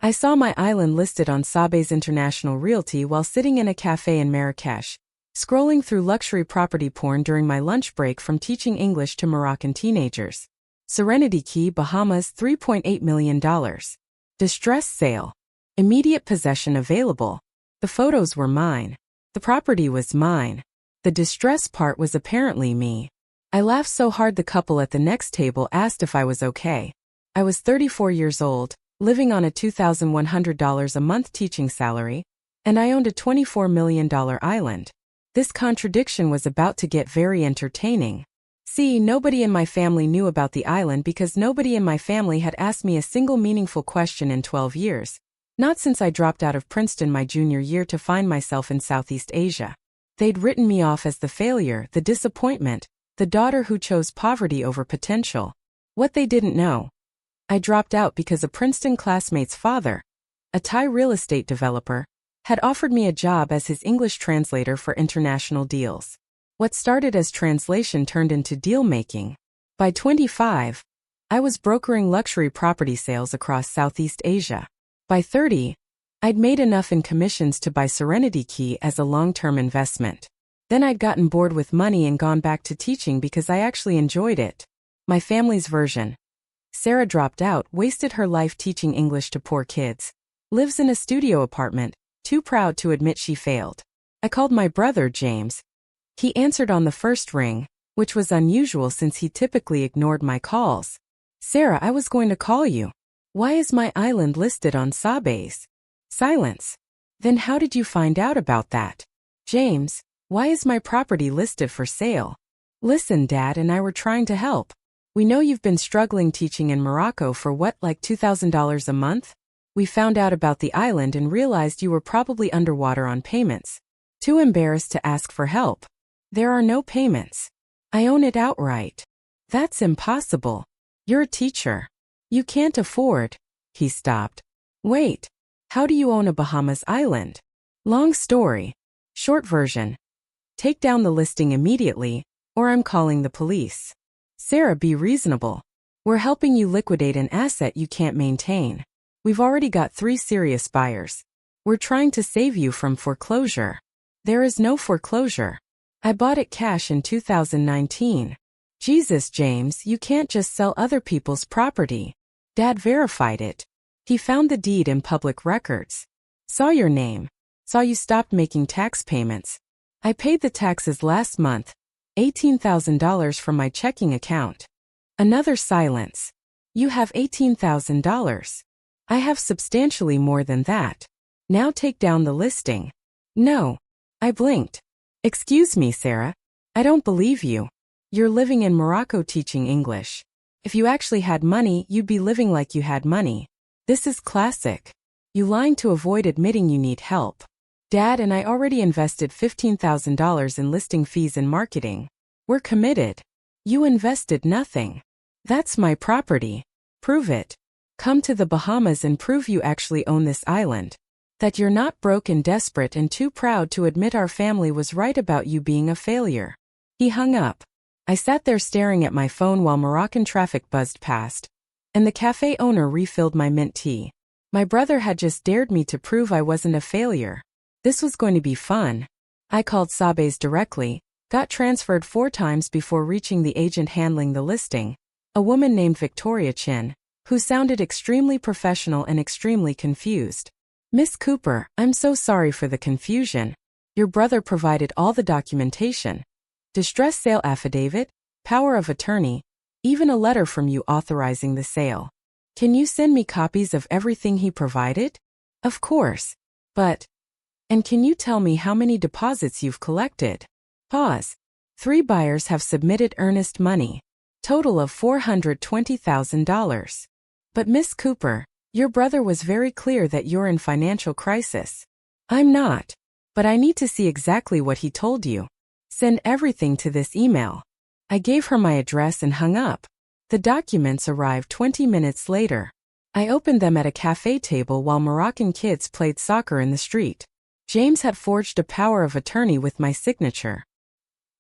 I saw my island listed on Sabes International Realty while sitting in a cafe in Marrakesh, scrolling through luxury property porn during my lunch break from teaching English to Moroccan teenagers. Serenity Key, Bahamas, $3.8 million. Distress sale. Immediate possession available. The photos were mine. The property was mine. The distress part was apparently me. I laughed so hard the couple at the next table asked if I was okay. I was 34 years old, living on a $2,100 a month teaching salary, and I owned a $24 million island. This contradiction was about to get very entertaining. See, nobody in my family knew about the island because nobody in my family had asked me a single meaningful question in 12 years. Not since I dropped out of Princeton my junior year to find myself in Southeast Asia. They'd written me off as the failure, the disappointment, the daughter who chose poverty over potential. What they didn't know. I dropped out because a Princeton classmate's father, a Thai real estate developer, had offered me a job as his English translator for international deals. What started as translation turned into deal-making. By 25, I was brokering luxury property sales across Southeast Asia. By 30, I'd made enough in commissions to buy Serenity Key as a long-term investment. Then I'd gotten bored with money and gone back to teaching because I actually enjoyed it. My family's version. Sarah dropped out, wasted her life teaching English to poor kids. Lives in a studio apartment, too proud to admit she failed. I called my brother, James. He answered on the first ring, which was unusual since he typically ignored my calls. Sarah, I was going to call you. Why is my island listed on Sabes? Silence. Then how did you find out about that? James, why is my property listed for sale? Listen, Dad and I were trying to help. We know you've been struggling teaching in Morocco for what, like $2,000 a month? We found out about the island and realized you were probably underwater on payments. Too embarrassed to ask for help. There are no payments. I own it outright. That's impossible. You're a teacher. You can't afford. He stopped. Wait. How do you own a Bahamas island? Long story. Short version. Take down the listing immediately, or I'm calling the police. Sarah, be reasonable. We're helping you liquidate an asset you can't maintain. We've already got 3 serious buyers. We're trying to save you from foreclosure. There is no foreclosure. I bought it cash in 2019. Jesus, James, you can't just sell other people's property. Dad verified it. He found the deed in public records. Saw your name. Saw you stopped making tax payments. I paid the taxes last month. $18,000 from my checking account. Another silence. You have $18,000. I have substantially more than that. Now take down the listing. No. I blinked. Excuse me, Sarah. I don't believe you. You're living in Morocco teaching English. If you actually had money, you'd be living like you had money. This is classic. You lying to avoid admitting you need help. Dad and I already invested $15,000 in listing fees and marketing. We're committed. You invested nothing. That's my property. Prove it. Come to the Bahamas and prove you actually own this island. That you're not broke and desperate and too proud to admit our family was right about you being a failure. He hung up. I sat there staring at my phone while Moroccan traffic buzzed past, and the cafe owner refilled my mint tea. My brother had just dared me to prove I wasn't a failure. This was going to be fun. I called Sabes directly, got transferred 4 times before reaching the agent handling the listing, a woman named Victoria Chin, who sounded extremely professional and extremely confused. Miss Cooper, I'm so sorry for the confusion. Your brother provided all the documentation. Distress sale affidavit, power of attorney, even a letter from you authorizing the sale. Can you send me copies of everything he provided? Of course. But... And can you tell me how many deposits you've collected? Pause. 3 buyers have submitted earnest money. Total of $420,000. But Miss Cooper, your brother was very clear that you're in financial crisis. I'm not. But I need to see exactly what he told you. Send everything to this email. I gave her my address and hung up. The documents arrived 20 minutes later. I opened them at a cafe table while Moroccan kids played soccer in the street. James had forged a power of attorney with my signature.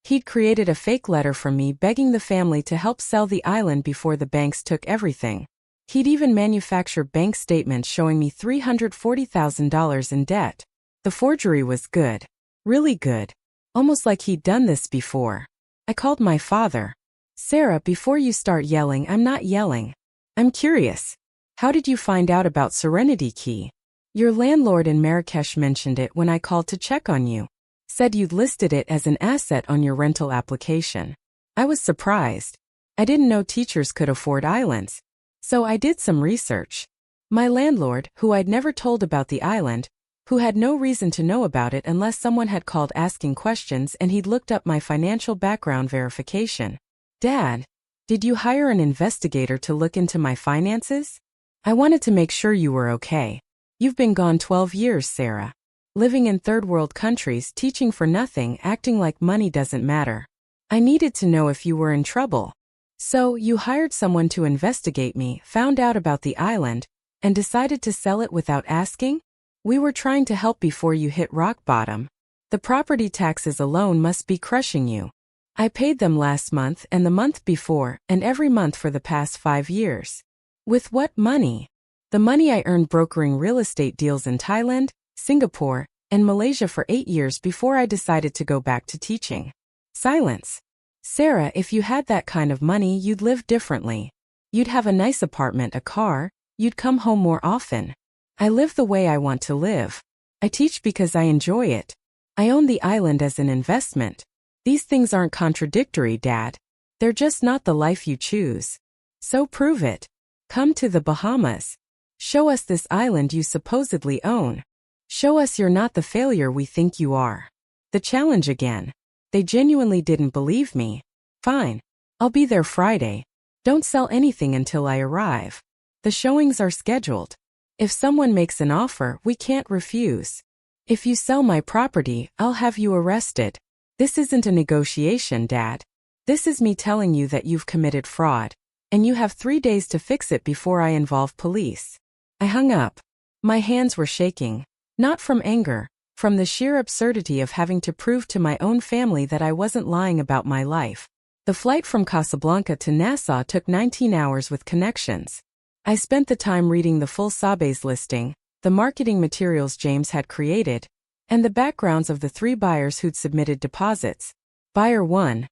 He'd created a fake letter from me begging the family to help sell the island before the banks took everything. He'd even manufacture bank statements showing me $340,000 in debt. The forgery was good. Really good. Almost like he'd done this before. I called my father. Sarah, before you start yelling, I'm not yelling. I'm curious. How did you find out about Serenity Key? Your landlord in Marrakesh mentioned it when I called to check on you. Said you'd listed it as an asset on your rental application. I was surprised. I didn't know teachers could afford islands. So I did some research. My landlord, who I'd never told about the island, who had no reason to know about it unless someone had called asking questions, and he'd looked up my financial background verification. Dad, did you hire an investigator to look into my finances? I wanted to make sure you were okay. You've been gone 12 years, Sarah. Living in third world countries, teaching for nothing, acting like money doesn't matter. I needed to know if you were in trouble. So, you hired someone to investigate me, found out about the island, and decided to sell it without asking? We were trying to help before you hit rock bottom. The property taxes alone must be crushing you. I paid them last month and the month before, and every month for the past 5 years. With what money? The money I earned brokering real estate deals in Thailand, Singapore, and Malaysia for 8 years before I decided to go back to teaching. Silence. Sarah, if you had that kind of money, you'd live differently. You'd have a nice apartment, a car, you'd come home more often. I live the way I want to live. I teach because I enjoy it. I own the island as an investment. These things aren't contradictory, Dad. They're just not the life you choose. So prove it. Come to the Bahamas. Show us this island you supposedly own. Show us you're not the failure we think you are. The challenge again. They genuinely didn't believe me. Fine. I'll be there Friday. Don't sell anything until I arrive. The showings are scheduled. If someone makes an offer, we can't refuse. If you sell my property, I'll have you arrested. This isn't a negotiation, Dad. This is me telling you that you've committed fraud, and you have 3 days to fix it before I involve police. I hung up. My hands were shaking. Not from anger, from the sheer absurdity of having to prove to my own family that I wasn't lying about my life. The flight from Casablanca to Nassau took 19 hours with connections. I spent the time reading the full Sabes listing, the marketing materials James had created, and the backgrounds of the 3 buyers who'd submitted deposits. Buyer 1.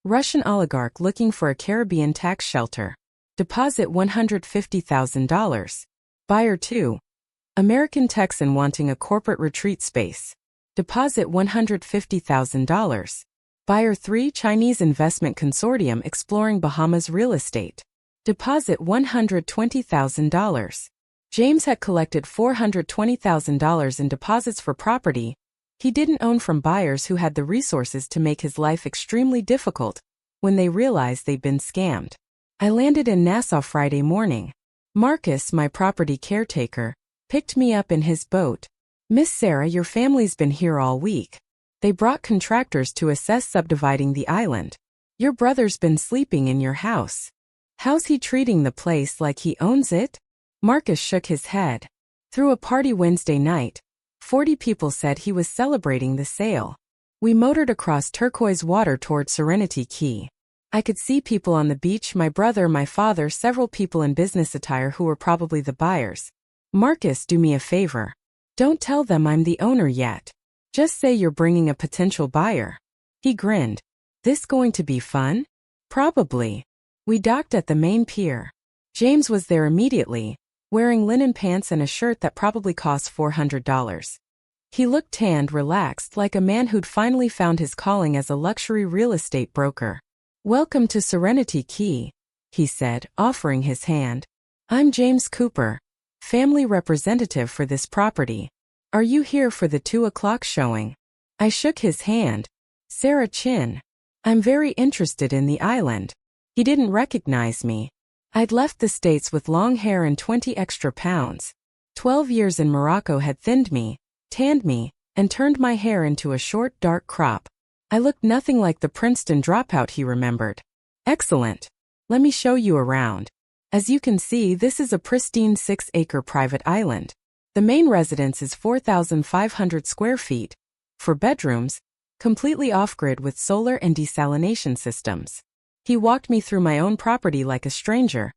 Russian oligarch looking for a Caribbean tax shelter. Deposit $150,000. Buyer 2. American Texan wanting a corporate retreat space. Deposit $150,000. Buyer 3. Chinese investment consortium exploring Bahamas real estate. Deposit $120,000. James had collected $420,000 in deposits for property he didn't own from buyers who had the resources to make his life extremely difficult when they realized they'd been scammed. I landed in Nassau Friday morning. Marcus, my property caretaker, picked me up in his boat. Miss Sarah, your family's been here all week. They brought contractors to assess subdividing the island. Your brother's been sleeping in your house. How's he treating the place like he owns it? Marcus shook his head. Through a party Wednesday night, 40 people said he was celebrating the sale. We motored across turquoise water toward Serenity Key. I could see people on the beach, my brother, my father, several people in business attire who were probably the buyers. Marcus, do me a favor. Don't tell them I'm the owner yet. Just say you're bringing a potential buyer. He grinned. This going to be fun? Probably. We docked at the main pier. James was there immediately, wearing linen pants and a shirt that probably cost $400. He looked tanned, relaxed, like a man who'd finally found his calling as a luxury real estate broker. Welcome to Serenity Key, he said, offering his hand. I'm James Cooper, family representative for this property. Are you here for the 2 o'clock showing? I shook his hand. Sarah Chin. I'm very interested in the island. He didn't recognize me. I'd left the States with long hair and 20 extra pounds. 12 years in Morocco had thinned me, tanned me, and turned my hair into a short, dark crop. I looked nothing like the Princeton dropout he remembered. Excellent. Let me show you around. As you can see, this is a pristine 6-acre private island. The main residence is 4,500 square feet. For bedrooms, completely off-grid with solar and desalination systems. He walked me through my own property like a stranger,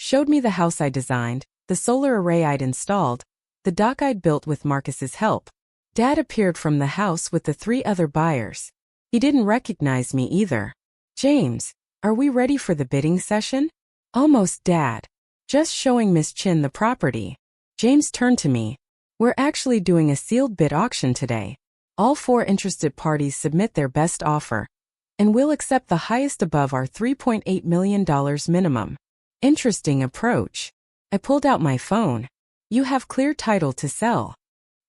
Showed me the house I designed, the solar array I'd installed, the dock I'd built with Marcus's help. Dad appeared from the house with the 3 other buyers. He didn't recognize me either. James, are we ready for the bidding session? Almost, Dad. Just showing Miss Chin the property. James turned to me. We're actually doing a sealed bid auction today. All 4 interested parties submit their best offer, and we'll accept the highest above our $3.8 million minimum. Interesting approach. I pulled out my phone. You have clear title to sell.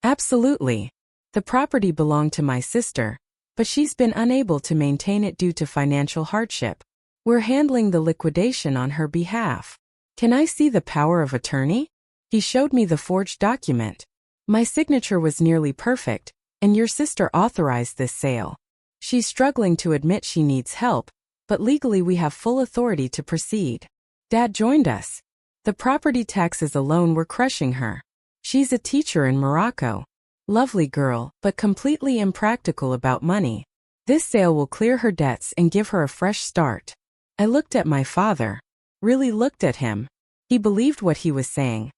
Absolutely. The property belonged to my sister, but she's been unable to maintain it due to financial hardship. We're handling the liquidation on her behalf. Can I see the power of attorney? He showed me the forged document. My signature was nearly perfect, and your sister authorized this sale. She's struggling to admit she needs help, but legally we have full authority to proceed. Dad joined us. The property taxes alone were crushing her. She's a teacher in Morocco. Lovely girl, but completely impractical about money. This sale will clear her debts and give her a fresh start. I looked at my father. Really looked at him. He believed what he was saying.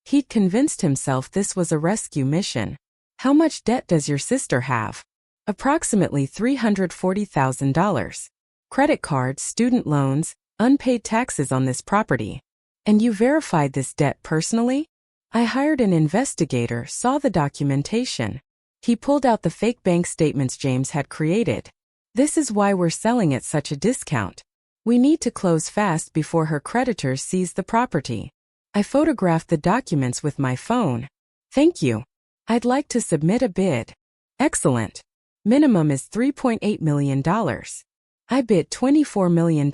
He'd convinced himself this was a rescue mission. How much debt does your sister have? Approximately $340,000. Credit cards, student loans, unpaid taxes on this property. And you verified this debt personally? I hired an investigator, saw the documentation. He pulled out the fake bank statements James had created. This is why we're selling at such a discount. We need to close fast before her creditors seize the property. I photographed the documents with my phone. Thank you. I'd like to submit a bid. Excellent. Minimum is $3.8 million. I bid $24 million.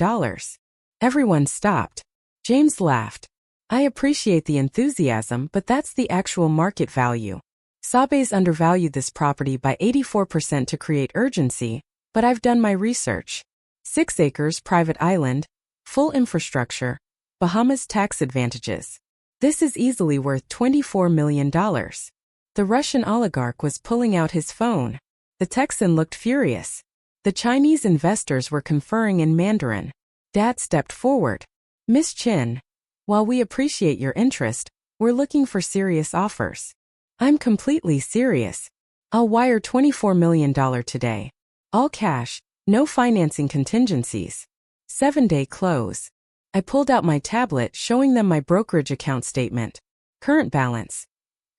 Everyone stopped. James laughed. I appreciate the enthusiasm, but that's the actual market value. Sabe's undervalued this property by 84% to create urgency, but I've done my research. 6 acres, private island, full infrastructure, Bahamas tax advantages. This is easily worth $24 million. The Russian oligarch was pulling out his phone. The Texan looked furious. The Chinese investors were conferring in Mandarin. Dad stepped forward. Miss Chin, while we appreciate your interest, we're looking for serious offers. I'm completely serious. I'll wire $24 million today. All cash, no financing contingencies. 7-day close. I pulled out my tablet showing them my brokerage account statement. Current balance.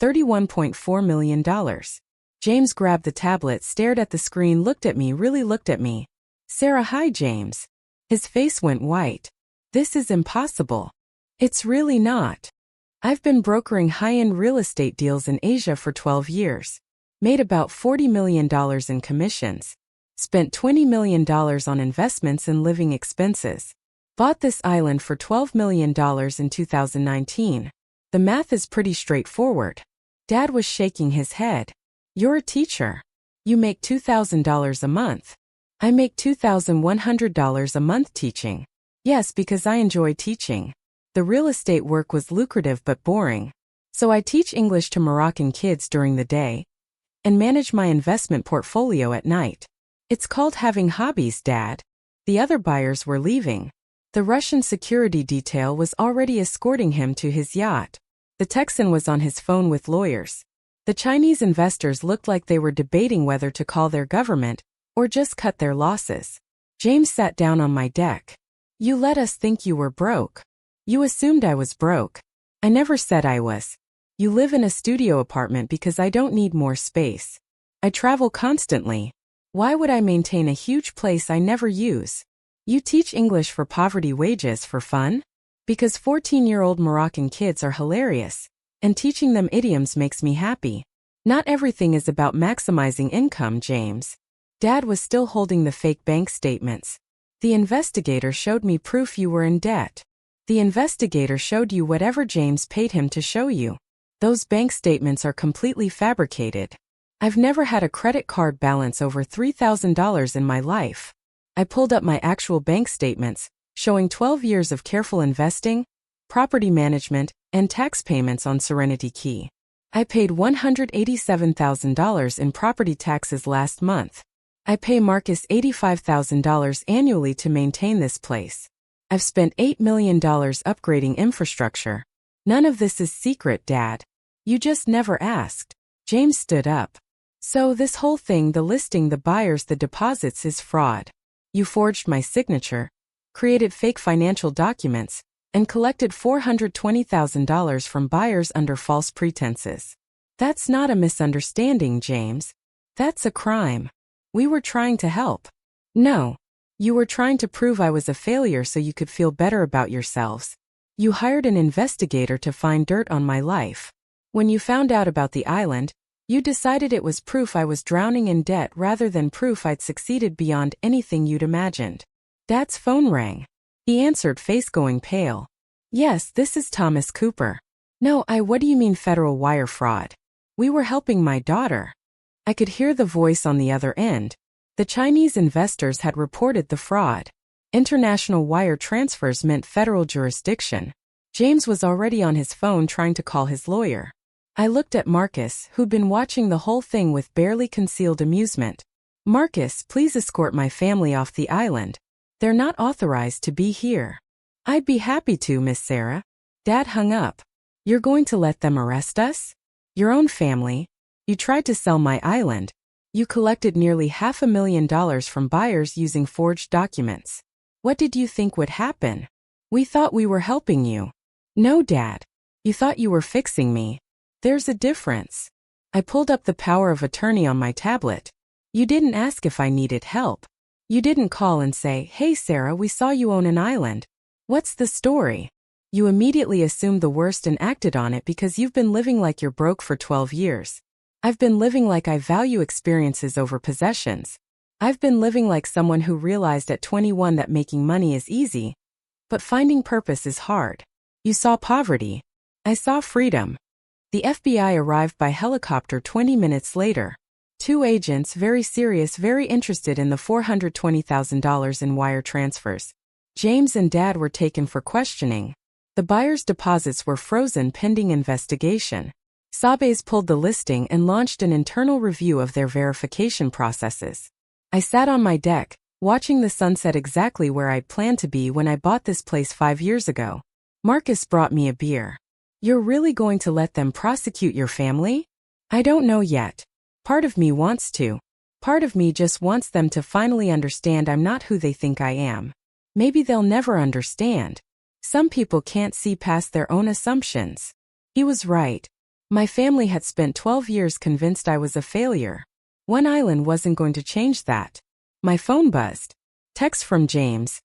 $31.4 million. James grabbed the tablet, stared at the screen, looked at me, really looked at me. Sarah, hi James. His face went white. This is impossible. It's really not. I've been brokering high-end real estate deals in Asia for 12 years. Made about $40 million in commissions. Spent $20 million on investments and living expenses. Bought this island for $12 million in 2019. The math is pretty straightforward. Dad was shaking his head. You're a teacher. You make $2,000 a month. I make $2,100 a month teaching. Yes, because I enjoy teaching. The real estate work was lucrative but boring. So I teach English to Moroccan kids during the day and manage my investment portfolio at night. It's called having hobbies, Dad. The other buyers were leaving. The Russian security detail was already escorting him to his yacht. The Texan was on his phone with lawyers. The Chinese investors looked like they were debating whether to call their government or just cut their losses. James sat down on my deck. You let us think you were broke. You assumed I was broke. I never said I was. You live in a studio apartment because I don't need more space. I travel constantly. Why would I maintain a huge place I never use? You teach English for poverty wages for fun? Because 14-year-old Moroccan kids are hilarious, and teaching them idioms makes me happy. Not everything is about maximizing income, James. Dad was still holding the fake bank statements. The investigator showed me proof you were in debt. The investigator showed you whatever James paid him to show you. Those bank statements are completely fabricated. I've never had a credit card balance over $3,000 in my life. I pulled up my actual bank statements, showing 12 years of careful investing, property management, and tax payments on Serenity Key. I paid $187,000 in property taxes last month. I pay Marcus $85,000 annually to maintain this place. I've spent $8 million upgrading infrastructure. None of this is secret, Dad. You just never asked. James stood up. So this whole thing, the listing, the buyers, the deposits, is fraud. You forged my signature, created fake financial documents, and collected $420,000 from buyers under false pretenses. That's not a misunderstanding, James. That's a crime. We were trying to help. No. You were trying to prove I was a failure so you could feel better about yourselves. You hired an investigator to find dirt on my life. When you found out about the island, you decided it was proof I was drowning in debt rather than proof I'd succeeded beyond anything you'd imagined. Dad's phone rang. He answered, face going pale. Yes, this is Thomas Cooper. No, what do you mean federal wire fraud? We were helping my daughter. I could hear the voice on the other end. The Chinese investors had reported the fraud. International wire transfers meant federal jurisdiction. James was already on his phone trying to call his lawyer. I looked at Marcus, who'd been watching the whole thing with barely concealed amusement. Marcus, please escort my family off the island. They're not authorized to be here. I'd be happy to, Miss Sarah. Dad hung up. You're going to let them arrest us? Your own family? You tried to sell my island. You collected nearly $500,000 from buyers using forged documents. What did you think would happen? We thought we were helping you. No, Dad. You thought you were fixing me. There's a difference. I pulled up the power of attorney on my tablet. You didn't ask if I needed help. You didn't call and say, hey Sarah, we saw you own an island. What's the story? You immediately assumed the worst and acted on it because you've been living like you're broke for 12 years. I've been living like I value experiences over possessions. I've been living like someone who realized at 21 that making money is easy, but finding purpose is hard. You saw poverty. I saw freedom. The FBI arrived by helicopter 20 minutes later. 2 agents, very serious, very interested in the $420,000 in wire transfers. James and Dad were taken for questioning. The buyers' deposits were frozen pending investigation. Sabes pulled the listing and launched an internal review of their verification processes. I sat on my deck, watching the sunset exactly where I'd planned to be when I bought this place 5 years ago. Marcus brought me a beer. You're really going to let them prosecute your family? I don't know yet. Part of me wants to. Part of me just wants them to finally understand I'm not who they think I am. Maybe they'll never understand. Some people can't see past their own assumptions. He was right. My family had spent 12 years convinced I was a failure. One island wasn't going to change that. My phone buzzed. Text from James.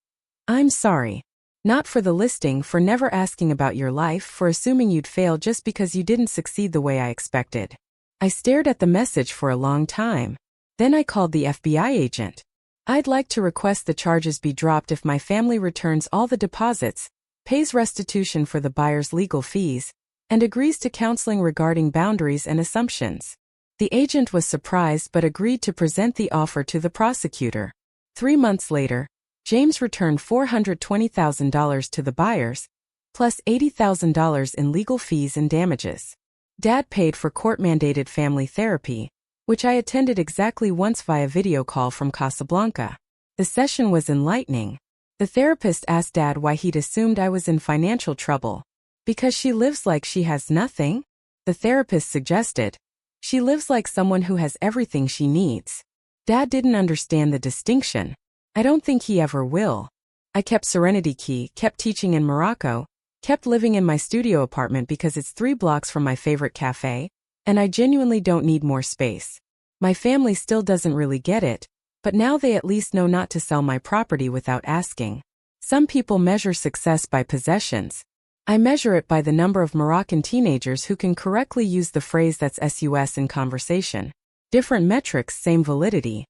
I'm sorry. Not for the listing, for never asking about your life, for assuming you'd fail just because you didn't succeed the way I expected. I stared at the message for a long time. Then I called the FBI agent. I'd like to request the charges be dropped if my family returns all the deposits, pays restitution for the buyer's legal fees, and agrees to counseling regarding boundaries and assumptions. The agent was surprised but agreed to present the offer to the prosecutor. 3 months later, James returned $420,000 to the buyers, plus $80,000 in legal fees and damages. Dad paid for court-mandated family therapy, which I attended exactly once via video call from Casablanca. The session was enlightening. The therapist asked Dad why he'd assumed I was in financial trouble. Because she lives like she has nothing? The therapist suggested. She lives like someone who has everything she needs. Dad didn't understand the distinction. I don't think he ever will. I kept Serenity Key, kept teaching in Morocco, kept living in my studio apartment because it's 3 blocks from my favorite cafe, and I genuinely don't need more space. My family still doesn't really get it, but now they at least know not to sell my property without asking. Some people measure success by possessions. I measure it by the number of Moroccan teenagers who can correctly use the phrase that's SUS in conversation. Different metrics, same validity.